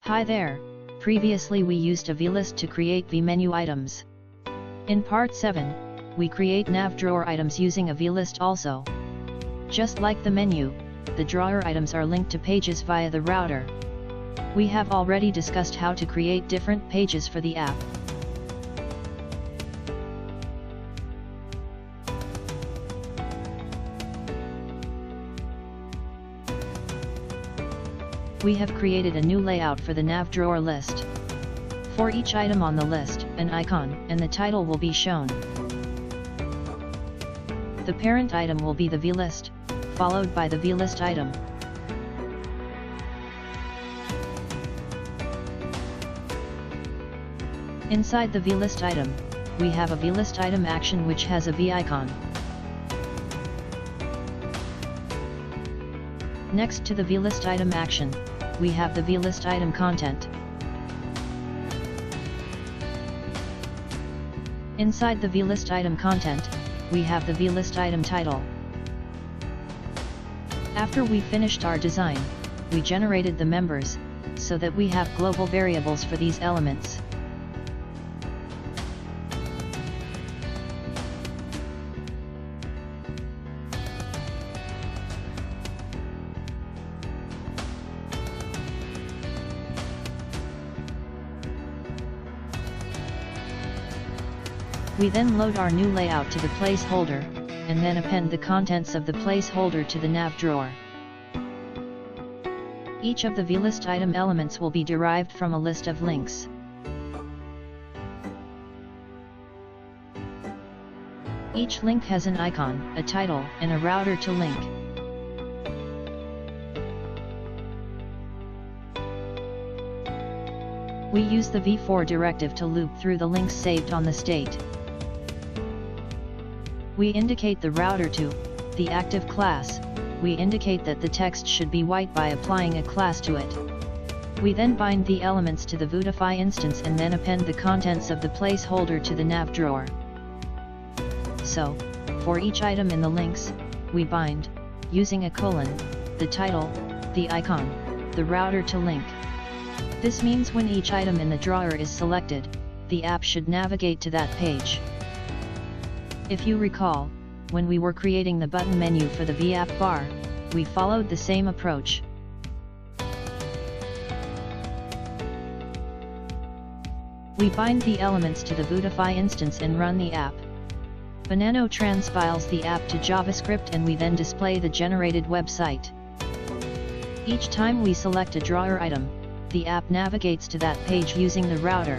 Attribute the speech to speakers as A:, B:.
A: Hi there, previously we used a vlist to create vMenu items. In part 7, we create navDrawer items using a vlist also. Just like the menu, the drawer items are linked to pages via the router. We have already discussed how to create different pages for the app. We have created a new layout for the navDrawer list. For each item on the list, an icon and the title will be shown. The parent item will be the vlist, followed by the vlist item. Inside the vlist item, we have a vlist item action which has a V icon. Next to the vlist item action, we have the vlist item content. Inside the vlist item content, we have the vlist item title. After we finished our design, we generated the members, so that we have global variables for these elements. We then load our new layout to the placeholder, and then append the contents of the placeholder to the navDrawer. Each of the vlist item elements will be derived from a list of links. Each link has an icon, a title, and a router to link. We use the v-for directive to loop through the links saved on the state. We indicate the router to the active class. We indicate that the text should be white by applying a class to it. We then bind the elements to the Vuetify instance and then append the contents of the placeholder to the navDrawer. So, for each item in the links, we bind, using a colon, the title, the icon, the router to link. This means when each item in the drawer is selected, the app should navigate to that page. If you recall, when we were creating the button menu for the V-app bar, we followed the same approach. We bind the elements to the Vuetify instance and run the app. Banano transpiles the app to JavaScript and we then display the generated website. Each time we select a drawer item, the app navigates to that page using the router.